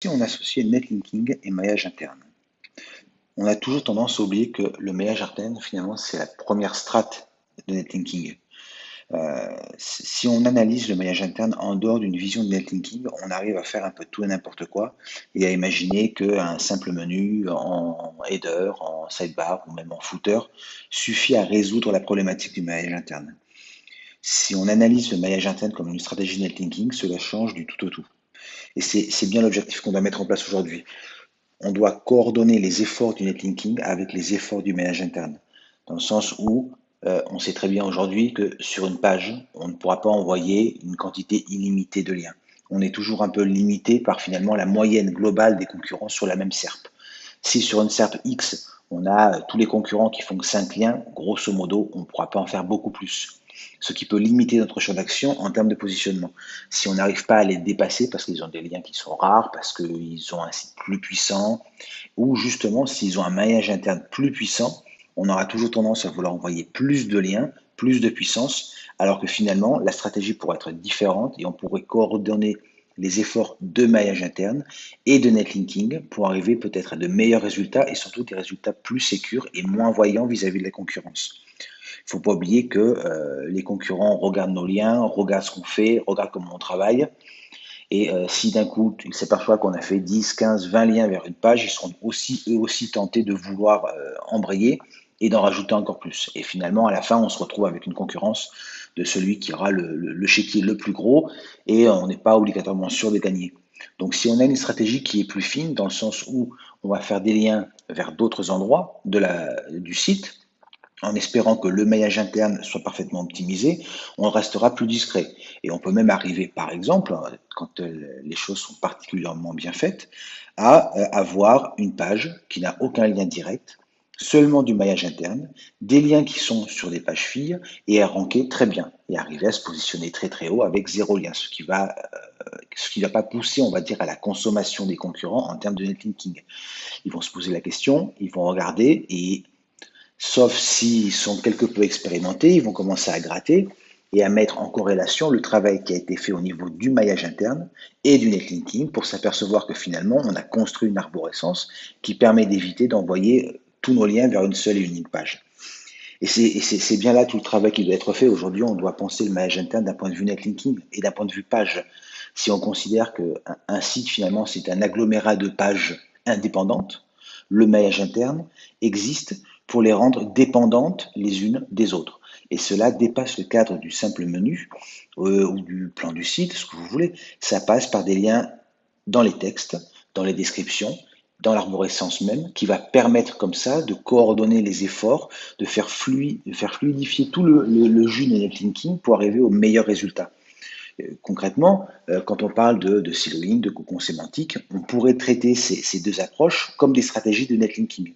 Si on associe netlinking et maillage interne, on a toujours tendance à oublier que le maillage interne, finalement, c'est la première strate de netlinking. Si on analyse le maillage interne en dehors d'une vision de netlinking, on arrive à faire un peu tout et n'importe quoi et à imaginer qu'un simple menu en header, en sidebar ou même en footer suffit à résoudre la problématique du maillage interne. Si on analyse le maillage interne comme une stratégie netlinking, cela change du tout au tout. Et c'est bien l'objectif qu'on doit mettre en place aujourd'hui. On doit coordonner les efforts du netlinking avec les efforts du maillage interne. Dans le sens où on sait très bien aujourd'hui que sur une page, on ne pourra pas envoyer une quantité illimitée de liens. On est toujours un peu limité par finalement la moyenne globale des concurrents sur la même SERP. Si sur une SERP X, on a tous les concurrents qui font 5 liens, grosso modo, on ne pourra pas en faire beaucoup plus. Ce qui peut limiter notre champ d'action en termes de positionnement. Si on n'arrive pas à les dépasser parce qu'ils ont des liens qui sont rares, parce qu'ils ont un site plus puissant, ou justement s'ils ont un maillage interne plus puissant, on aura toujours tendance à vouloir envoyer plus de liens, plus de puissance, alors que finalement la stratégie pourrait être différente et on pourrait coordonner les efforts de maillage interne et de netlinking pour arriver peut-être à de meilleurs résultats et surtout des résultats plus sécurs et moins voyants vis-à-vis de la concurrence. Il ne faut pas oublier que les concurrents regardent nos liens, regardent ce qu'on fait, regardent comment on travaille. Et si d'un coup, ils s'aperçoivent qu'on a fait 10, 15, 20 liens vers une page, ils seront aussi, eux aussi tentés de vouloir embrayer et d'en rajouter encore plus. Et finalement, à la fin, on se retrouve avec une concurrence de celui qui aura le chéquier le plus gros et on n'est pas obligatoirement sûr de gagner. Donc si on a une stratégie qui est plus fine, dans le sens où on va faire des liens vers d'autres endroits du site, en espérant que le maillage interne soit parfaitement optimisé, on restera plus discret. Et on peut même arriver, par exemple, quand les choses sont particulièrement bien faites, à avoir une page qui n'a aucun lien direct, seulement du maillage interne, des liens qui sont sur des pages filles et à ranker très bien et arriver à se positionner très très haut avec zéro lien, ce qui va pas pousser, on va dire, à la consommation des concurrents en termes de netlinking. Ils vont se poser la question, ils vont regarder et sauf s'ils sont quelque peu expérimentés, ils vont commencer à gratter et à mettre en corrélation le travail qui a été fait au niveau du maillage interne et du netlinking pour s'apercevoir que finalement, on a construit une arborescence qui permet d'éviter d'envoyer tous nos liens vers une seule et unique page. Et c'est bien là tout le travail qui doit être fait. Aujourd'hui, on doit penser le maillage interne d'un point de vue netlinking et d'un point de vue page. Si on considère qu'un site, finalement, c'est un agglomérat de pages indépendantes, le maillage interne existe pour les rendre dépendantes les unes des autres. Et cela dépasse le cadre du simple menu ou du plan du site, ce que vous voulez. Ça passe par des liens dans les textes, dans les descriptions, dans l'arborescence même, qui va permettre comme ça de coordonner les efforts, de faire fluidifier tout le jus de netlinking pour arriver au meilleur résultat. Concrètement, quand on parle de siloing, de cocon sémantique, on pourrait traiter ces deux approches comme des stratégies de netlinking.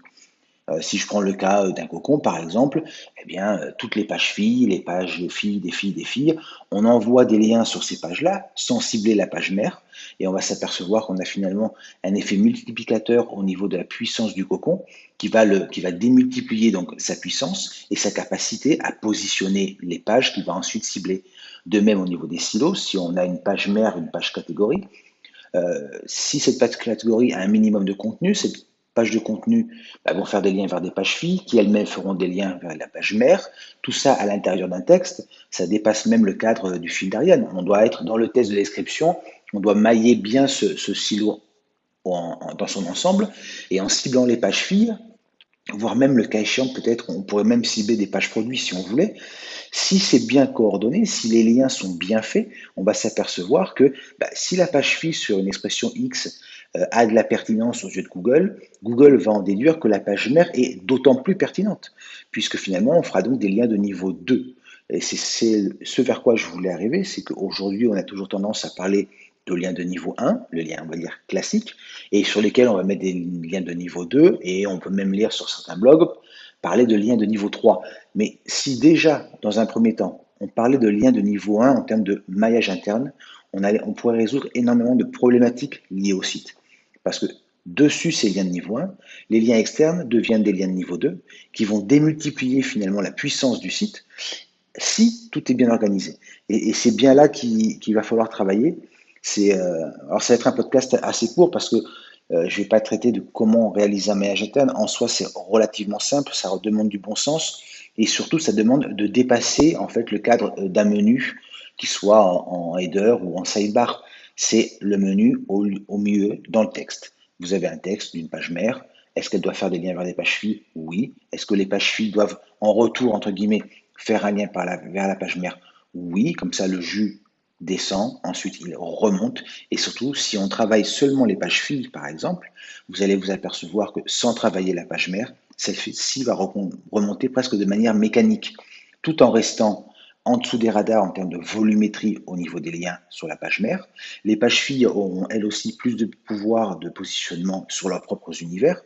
Si je prends le cas d'un cocon, par exemple, eh bien, toutes les pages filles, les pages filles, des filles, on envoie des liens sur ces pages-là sans cibler la page mère et on va s'apercevoir qu'on a finalement un effet multiplicateur au niveau de la puissance du cocon qui va démultiplier donc sa puissance et sa capacité à positionner les pages qu'il va ensuite cibler. De même au niveau des silos, si on a une page mère, une page catégorie, si cette page catégorie a un minimum de contenu, cette page de contenu vont faire des liens vers des pages filles qui elles-mêmes feront des liens vers la page mère. Tout ça à l'intérieur d'un texte, ça dépasse même le cadre du fil d'Ariane. On doit être dans le test de description, on doit mailler bien ce silo dans son ensemble et en ciblant les pages filles, voire même le cas échéant, peut-être on pourrait même cibler des pages produits si on voulait. Si c'est bien coordonné, si les liens sont bien faits, on va s'apercevoir que si la page fille sur une expression X a de la pertinence aux yeux de Google, Google va en déduire que la page mère est d'autant plus pertinente, puisque finalement on fera donc des liens de niveau 2. Et c'est ce vers quoi je voulais arriver, c'est qu'aujourd'hui on a toujours tendance à parler de liens de niveau 1, le lien on va dire classique, et sur lesquels on va mettre des liens de niveau 2, et on peut même lire sur certains blogs parler de liens de niveau 3. Mais si déjà, dans un premier temps, on parlait de liens de niveau 1 en termes de maillage interne, on pourrait résoudre énormément de problématiques liées au site. Parce que dessus ces liens de niveau 1, les liens externes deviennent des liens de niveau 2 qui vont démultiplier finalement la puissance du site si tout est bien organisé. Et c'est bien là qu'il va falloir travailler. Alors ça va être un podcast assez court parce que je ne vais pas traiter de comment réaliser un maillage interne. En soi, c'est relativement simple, ça demande du bon sens et surtout, ça demande de dépasser en fait le cadre d'un menu qui soit en header ou en sidebar. C'est le menu au milieu dans le texte. Vous avez un texte d'une page mère. Est-ce qu'elle doit faire des liens vers des pages filles? Oui. Est-ce que les pages filles doivent en retour, entre guillemets, faire un lien vers la page mère? Oui. Comme ça, le jus descend, ensuite il remonte, et surtout, si on travaille seulement les pages filles, par exemple, vous allez vous apercevoir que sans travailler la page mère, celle-ci va remonter presque de manière mécanique, tout en restant en dessous des radars en termes de volumétrie au niveau des liens sur la page mère. Les pages filles auront elles aussi plus de pouvoir de positionnement sur leurs propres univers,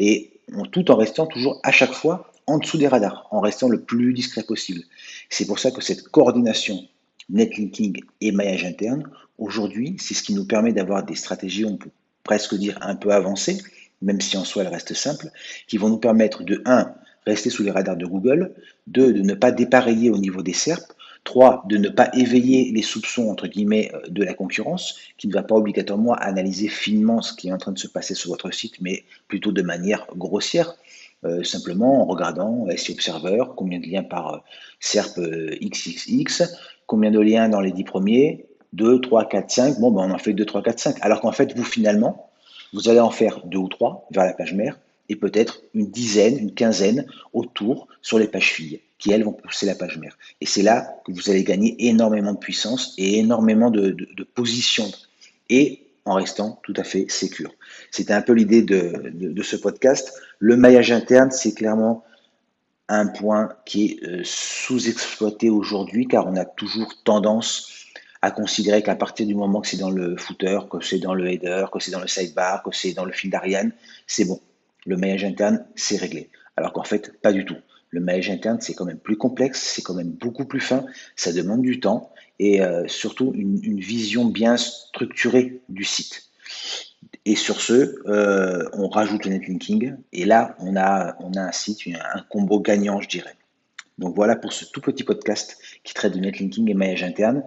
et tout en restant toujours à chaque fois en dessous des radars, en restant le plus discret possible. C'est pour ça que cette coordination netlinking et maillage interne, aujourd'hui, c'est ce qui nous permet d'avoir des stratégies, on peut presque dire un peu avancées, même si en soi elles restent simples, qui vont nous permettre de 1, rester sous les radars de Google, 2, de ne pas dépareiller au niveau des SERP, 3, de ne pas éveiller les soupçons, entre guillemets, de la concurrence, qui ne va pas obligatoirement analyser finement ce qui est en train de se passer sur votre site, mais plutôt de manière grossière, simplement en regardant SEO Observer, combien de liens par SERP XXX, combien de liens dans les 10 premiers, 2, 3, 4, 5, bon, ben on en fait 2, 3, 4, 5. Alors qu'en fait, vous, finalement, vous allez en faire 2 ou 3 vers la page mère et peut-être une dizaine, une quinzaine autour sur les pages filles qui, elles, vont pousser la page mère. Et c'est là que vous allez gagner énormément de puissance et énormément de position et en restant tout à fait sécure. C'était un peu l'idée de ce podcast. Le maillage interne, c'est clairement un point qui est sous-exploité aujourd'hui car on a toujours tendance à considérer qu'à partir du moment que c'est dans le footer, que c'est dans le header, que c'est dans le sidebar, que c'est dans le fil d'Ariane, c'est bon. Le maillage interne, c'est réglé. Alors qu'en fait, pas du tout. Le maillage interne, c'est quand même plus complexe, c'est quand même beaucoup plus fin, ça demande du temps et surtout une vision bien structurée du site. Et sur ce, on rajoute le netlinking et là, on a un site, un combo gagnant, je dirais. Donc voilà pour ce tout petit podcast qui traite de netlinking et maillage interne.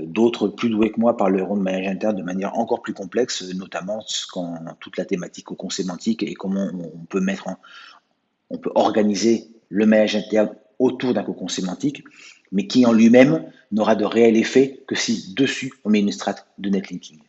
D'autres plus doués que moi parleront de maillage interne de manière encore plus complexe, notamment quand toute la thématique cocon sémantique et comment on peut organiser le maillage interne autour d'un cocon sémantique, mais qui en lui-même n'aura de réel effet que si dessus on met une strate de netlinking.